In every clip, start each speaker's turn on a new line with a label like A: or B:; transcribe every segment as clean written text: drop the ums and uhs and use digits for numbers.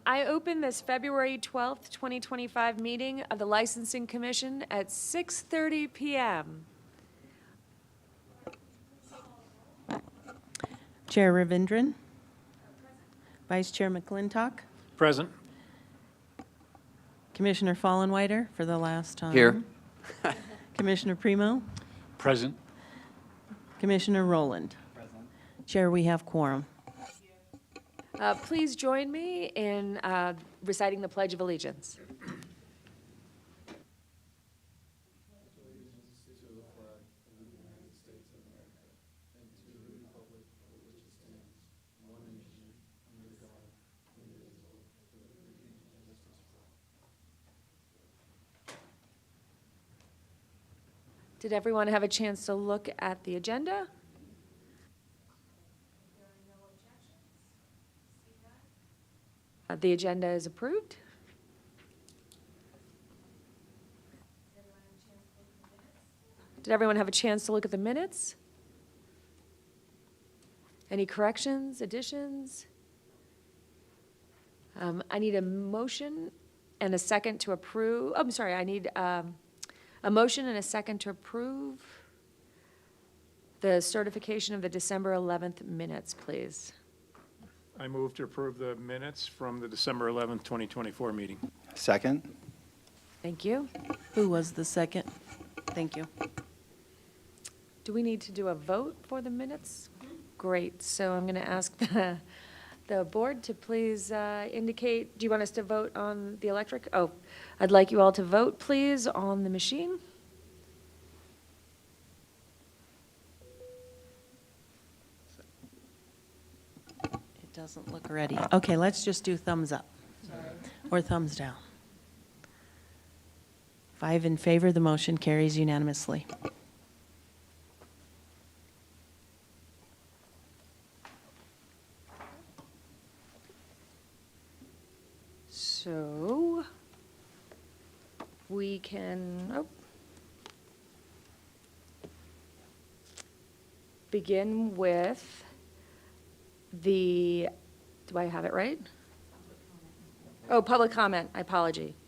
A: I open this February 12th, 2025 meeting of the Licensing Commission at 6:30 p.m.
B: Chair Ravindran. Vice Chair McClintock.
C: Present.
B: Commissioner Fallenweider for the last time.
D: Here.
B: Commissioner Primo.
C: Present.
B: Commissioner Rowland. Chair, we have quorum.
A: Please join me in reciting the Pledge of Allegiance. Did everyone have a chance to look at the agenda? The agenda is approved. Did everyone have a chance to look at the minutes? Any corrections, additions? I need a motion and a second to approve. Oh, I'm sorry, I need a motion and a second to approve the certification of the December 11th minutes, please.
C: I move to approve the minutes from the December 11th, 2024 meeting.
D: Second.
A: Thank you.
B: Who was the second? Thank you.
A: Do we need to do a vote for the minutes? Great, so I'm going to ask the board to please indicate, do you want us to vote on the electric? Oh, I'd like you all to vote, please, on the machine.
B: It doesn't look ready. Okay, let's just do thumbs up or thumbs down. 5 in favor, the motion carries unanimously.
A: So we can begin with the, do I have it right? Oh, public comment, apologies.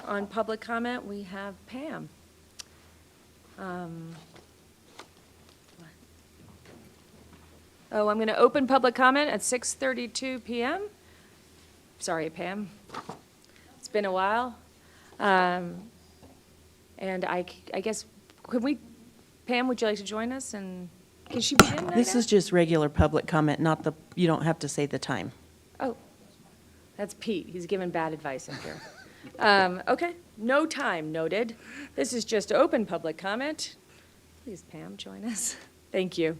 A: On public comment, we have Pam. I'm going to open public comment at 6:32 p.m. Sorry, Pam. It's been a while. And I guess, Pam, would you like to join us? And can she begin right
B: This
A: now?
B: is just regular public comment, not the, you don't have to say the time.
A: Oh, that's Pete. He's giving bad advice in here. Okay, no time noted. This is just open public comment. Please, Pam, join us. Thank you.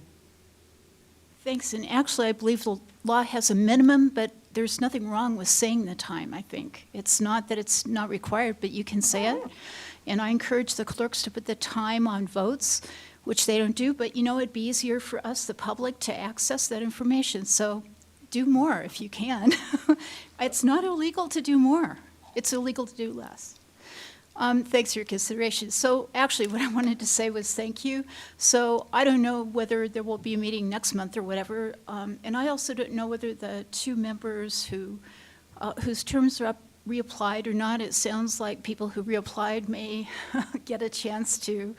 E: Thanks, and actually, I believe the law has a minimum, but there's nothing wrong with saying the time, I think. It's not that it's not required, but you can say it. And I encourage the clerks to put the time on votes, which they don't do, but it'd be easier for us, the public, to access that information. So do more if you can. It's not illegal to do more. It's illegal to do less. Thanks for your consideration. So actually, what I wanted to say was thank you. So I don't know whether there will be a meeting next month or whatever, and I also don't know whether the 2 members whose terms are up reapplied or not. It sounds like people who reapplied may get a chance to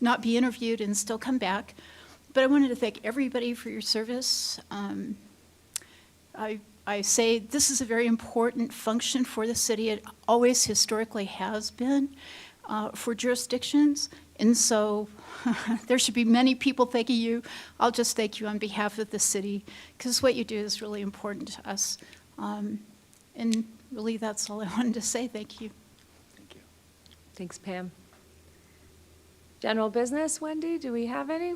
E: not be interviewed and still come back. But I wanted to thank everybody for your service. I say this is a very important function for the city. It always historically has been for jurisdictions. And so there should be many people thanking you. I'll just thank you on behalf of the city because what you do is really important to us. And really, that's all I wanted to say. Thank you.
D: Thank you.
A: Thanks, Pam. General business, Wendy, do we have any?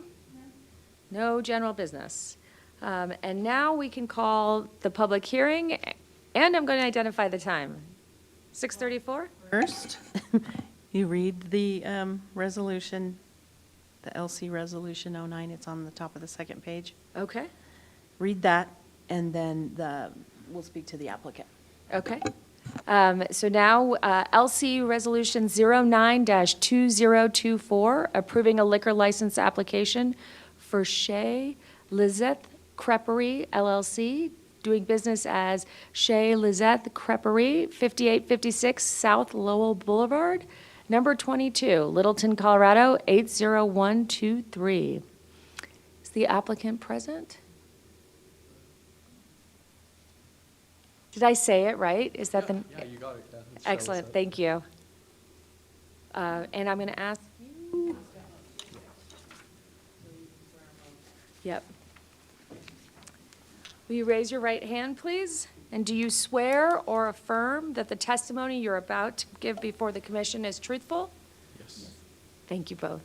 A: No general business. And now we can call the public hearing, and I'm going to identify the time. 6:34?
B: First, you read the resolution, the LC Resolution 09, it's on the top of the second page.
A: Okay,
B: Read that, and then we'll speak to the applicant.
A: okay. So now, LC Resolution 09-2024, approving a liquor license application for Chez Lizette Creperie LLC, doing business as Chez Lizette Creperie, 5856 South Lowell Boulevard, number 22, Littleton, Colorado, 80123. Is the applicant present? Did I say it right? Is that the?
D: Yeah, you got it, Kath. It's
A: Excellent,
D: Charlotte
A: thank you. And I'm going to ask you. Yep. Will you raise your right hand, please? And do you swear or affirm that the testimony you're about to give before the commission is truthful?
D: Yes.
A: Thank you both.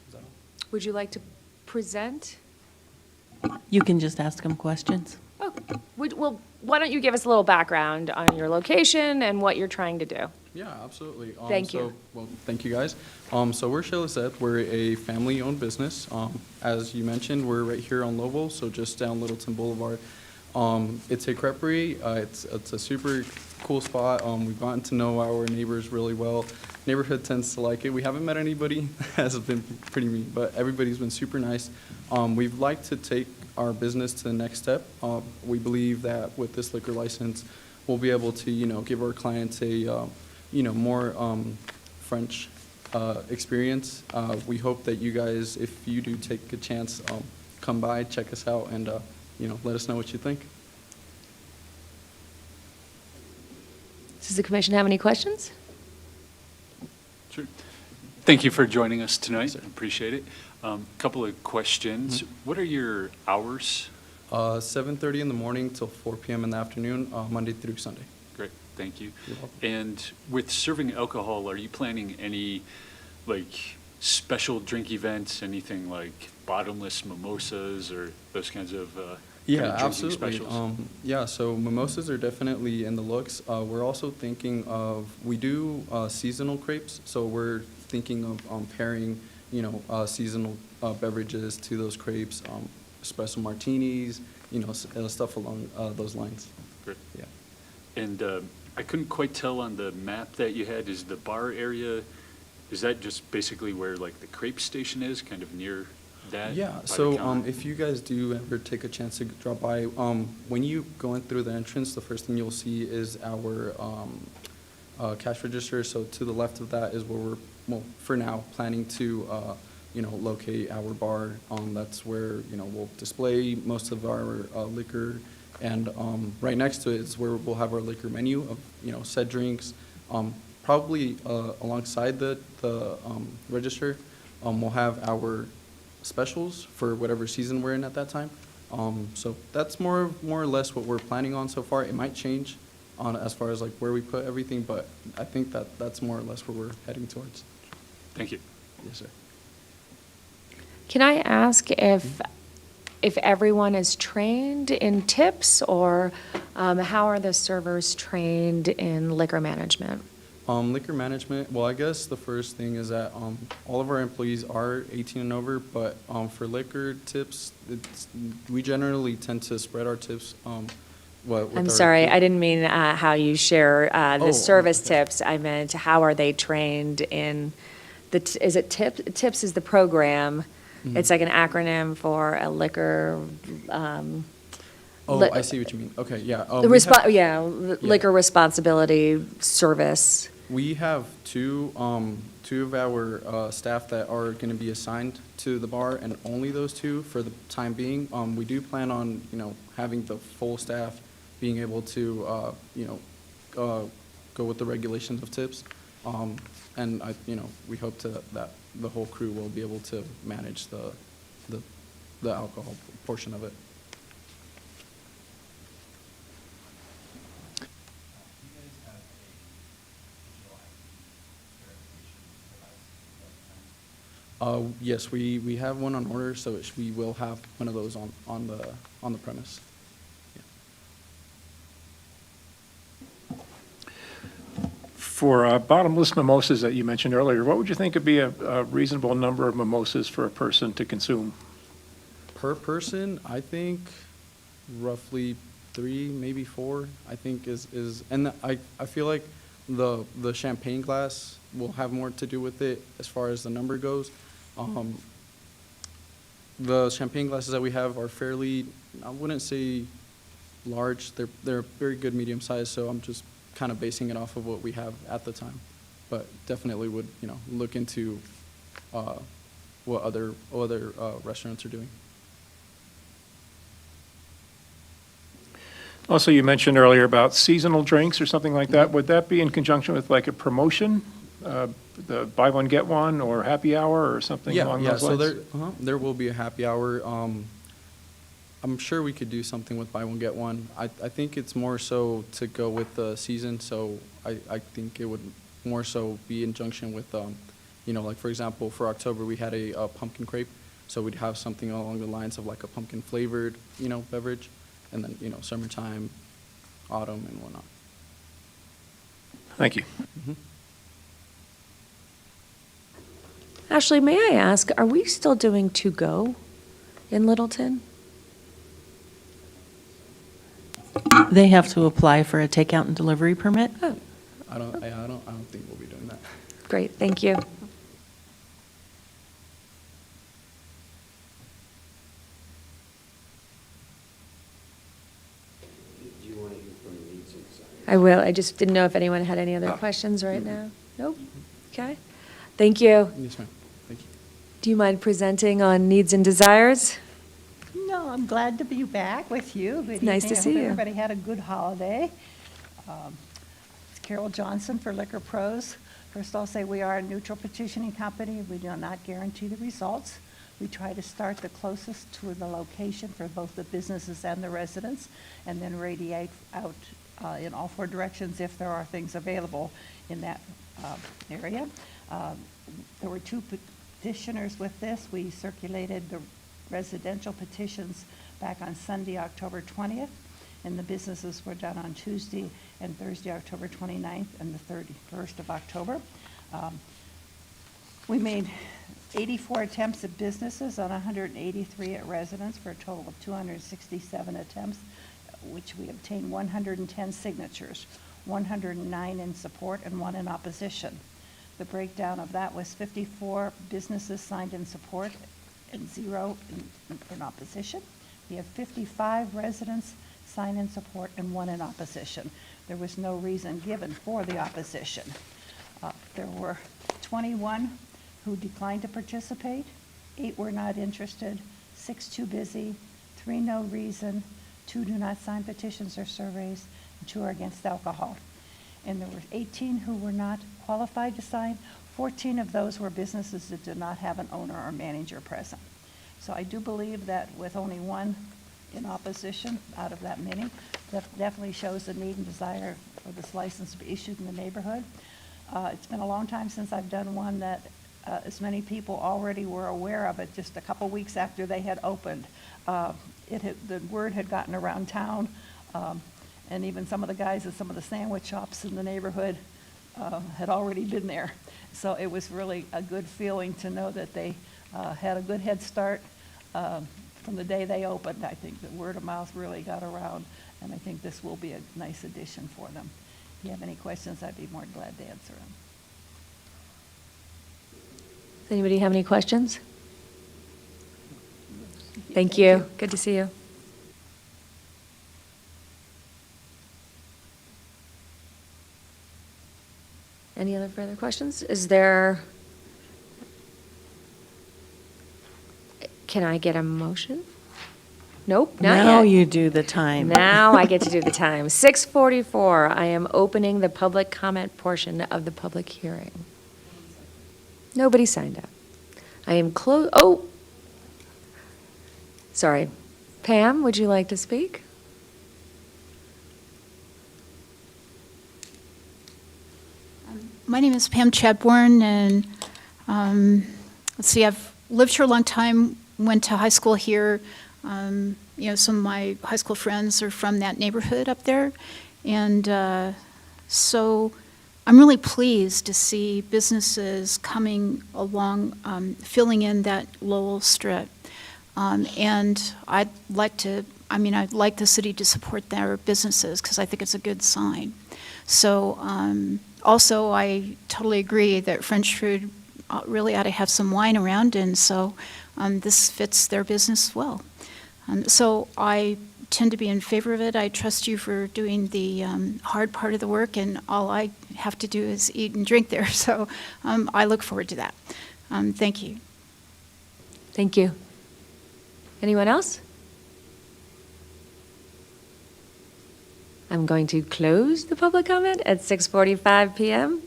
D: Is that all?
A: Would you like to present?
B: You can just ask them questions.
A: Oh, well, why don't you give us a little background on your location and what you're trying to do?
D: Yeah, absolutely.
A: Thank you.
D: Well, thank you, guys. So we're Chez Lizette. We're a family-owned business. As you mentioned, we're right here on Lowell, so just down Littleton Boulevard. It's a creperie. It's a super cool spot. We've gotten to know our neighbors really well. Neighborhood tends to like it. We haven't met anybody that has been pretty mean, but everybody's been super nice. We'd like to take our business to the next step. We believe that with this liquor license, we'll be able to, give our clients a, more French experience. We hope that you guys, if you do take a chance, come by, check us out, and let us know what you think.
A: Does the commission have any questions?
F: Sure. Thank you for joining us tonight. I appreciate it. Couple of questions. What are your hours?
D: 7:30 in the morning till 4 p.m. in the afternoon, Monday through Sunday.
F: Great, thank you.
D: You're welcome.
F: And with serving alcohol, are you planning any, special drink events, anything like bottomless mimosas or those kinds of
D: Yeah,
F: kind of drinking
D: absolutely.
F: specials?
D: So mimosas are definitely in the looks. We're also thinking of, we do seasonal crepes, so we're thinking of pairing, seasonal beverages to those crepes, espresso martinis, stuff along those lines.
F: Great.
D: Yeah.
F: And I couldn't quite tell on the map that you had, is the bar area, is that just basically where the crepe station is, kind of near that?
D: Yeah,
F: by the
D: so
F: counter?
D: if you guys do ever take a chance to drop by, when you go in through the entrance, the first thing you'll see is our cash register. So to the left of that is where we're, well, for now, planning to, locate our bar. That's where, we'll display most of our liquor. And right next to it is where we'll have our liquor menu of, said drinks. Probably alongside the register, we'll have our specials for whatever season we're in at that time. So that's more or less what we're planning on so far. It might change on as far as where we put everything, but I think that's more or less where we're heading towards.
F: Thank you.
D: Yes, sir.
A: Can I ask if everyone is trained in tips, or how are the servers trained in liquor management?
D: Liquor management, well, I guess the first thing is that all of our employees are 18 and over, but for liquor tips, we generally tend to spread our tips.
A: I'm sorry, I didn't mean how you share
D: Oh,
A: the service
D: okay.
A: tips. I meant, how are they trained in is it TIP? TIPS is the program.
D: Mm-hmm.
A: It's like an acronym for a liquor,
D: Oh,
A: li-
D: I see what you mean. Okay, yeah.
A: the liquor responsibility service.
D: We have two of our staff that are going to be assigned to the bar, and only those two for the time being. We do plan on, having the full staff being able to, go with the regulations of tips. And we hope that the whole crew will be able to manage the alcohol portion of it. Yes, we have one on order, so we will have one of those on the premise. Yeah.
C: For bottomless mimosas that you mentioned earlier, what would you think would be a reasonable number of mimosas for a person to consume?
D: Per person, I think roughly 3, maybe 4, I think is, and I feel like the champagne glass will have more to do with it as far as the number goes. The champagne glasses that we have are fairly, I wouldn't say large, they're very good medium size, so I'm just kind of basing it off of what we have at the time. But definitely would, look into what other restaurants are doing.
C: Also, you mentioned earlier about seasonal drinks or something like that. Would that be in conjunction with like a promotion? The buy one, get one, or happy hour or something along those lines?
D: So there will be a happy hour. I'm sure we could do something with buy one, get one. I think it's more so to go with the season, so I think it would more so be in junction with, like for example, for October, we had a pumpkin crepe, so we'd have something along the lines of like a pumpkin flavored, beverage, and then, summertime, autumn, and whatnot.
C: Thank you.
A: Ashley, may I ask, are we still doing to-go in Littleton?
B: They have to apply for a takeout and delivery permit?
A: Oh,
D: I don't think we'll be doing that.
A: great, thank you.
G: Do you want to hear from the needs and desires?
A: I will, I just didn't know if anyone had any other questions right now? Nope, okay. Thank you.
D: Yes, ma'am. Thank you.
A: Do you mind presenting on needs and desires?
H: No, I'm glad to be back with you. Good
A: Nice to
H: evening. I
A: see
H: hope
A: you.
H: Everybody had a good holiday. It's Carol Johnson for Liquor Pros. First, I'll say we are a neutral petitioning company. We do not guarantee the results. We try to start the closest to the location for both the businesses and the residents, and then radiate out in all 4 directions if there are things available in that area. There were 2 petitioners with this. We circulated the residential petitions back on Sunday, October 20th, and the businesses were done on Tuesday and Thursday, October 29th, and the 31st of October. We made 84 attempts at businesses on 183 at residents for a total of 267 attempts, which we obtained 110 signatures, 109 in support and 1 in opposition. The breakdown of that was 54 businesses signed in support and 0 in opposition. We have 55 residents sign in support and 1 in opposition. There was no reason given for the opposition. There were 21 who declined to participate, 8 were not interested, 6 too busy, 3 no reason, 2 do not sign petitions or surveys, and 2 are against alcohol. And there were 18 who were not qualified to sign. 14 of those were businesses that did not have an owner or manager present. So I do believe that with only 1 in opposition out of that many, that definitely shows the need and desire for this license to be issued in the neighborhood. It's been a long time since I've done one that as many people already were aware of it just a couple weeks after they had opened. The word had gotten around town, and even some of the guys at some of the sandwich shops in the neighborhood had already been there. So it was really a good feeling to know that they had a good head start from the day they opened. I think the word of mouth really got around, and I think this will be a nice addition for them. If you have any questions, I'd be more than glad to answer them.
A: Does anybody have any questions? Thank you. Good to see you. Any other further questions? Can I get a motion? Nope, not yet.
B: Now you do the time.
A: Now I get to do the time. 6:44, I am opening the public comment portion of the public hearing. Nobody signed up. I am sorry. Pam, would you like to speak?
E: My name is Pam Chadbourne, and let's see, I've lived here a long time, went to high school here. Some of my high school friends are from that neighborhood up there. And so I'm really pleased to see businesses coming along, filling in that Lowell strip. And I'd like the city to support their businesses because I think it's a good sign. So also, I totally agree that French food really ought to have some wine around, and so this fits their business well. So I tend to be in favor of it. I trust you for doing the hard part of the work, and all I have to do is eat and drink there. So I look forward to that. Thank you.
A: Thank you. Anyone else? I'm going to close the public comment at 6:45 PM.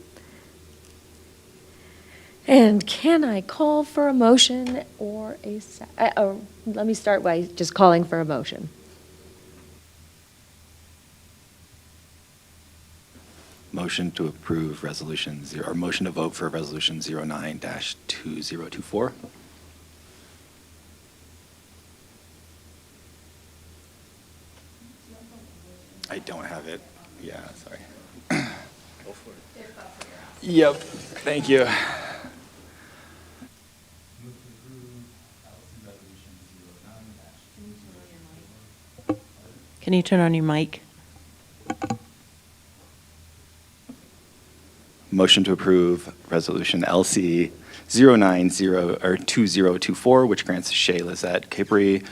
A: And can I call for a motion or let me start by just calling for a motion.
I: Motion to approve motion to vote for resolution 09-2024. I don't have it. Yeah, sorry. Go for it. Yep, thank you.
B: Can you turn on your mic?
I: Motion to approve resolution LC 2024, which grants Chez Lizette Creperie,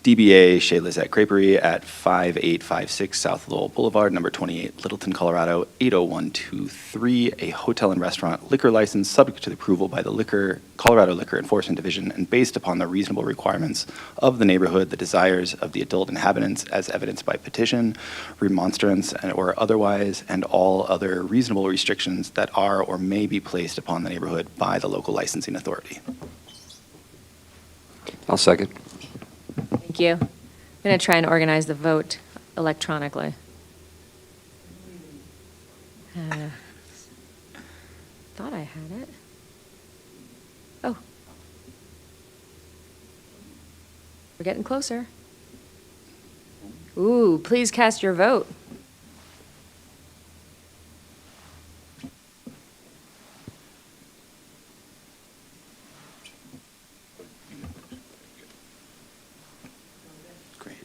I: DBA Chez Lizette Creperie at 5856 South Lowell Boulevard, number 28, Littleton, Colorado, 80123, a hotel and restaurant liquor license subject to the approval by the Colorado Liquor Enforcement Division and based upon the reasonable requirements of the neighborhood, the desires of the adult inhabitants as evidenced by petition, remonstrance, or otherwise, and all other reasonable restrictions that are or may be placed upon the neighborhood by the local licensing authority.
G: I'll second.
A: Thank you. I'm going to try and organize the vote electronically. Thought I had it. Oh. We're getting closer. Ooh, please cast your vote.
I: Great.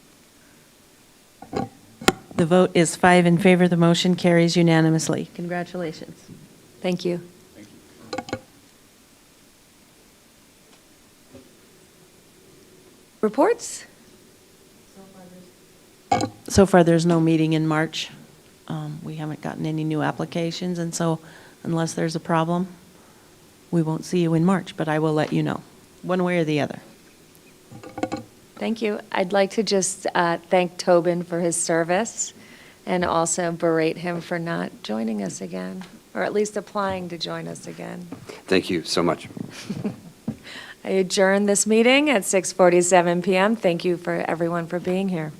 B: The vote is 5 in favor. The motion carries unanimously. Congratulations.
A: Thank you. Reports?
B: So far, there's no meeting in March. We haven't gotten any new applications, and so unless there's a problem, we won't see you in March, but I will let you know, one way or the other.
A: Thank you. I'd like to just thank Tobin for his service and also berate him for not joining us again, or at least applying to join us again.
G: Thank you so much.
A: I adjourn this meeting at 6:47 PM. Thank you for everyone for being here.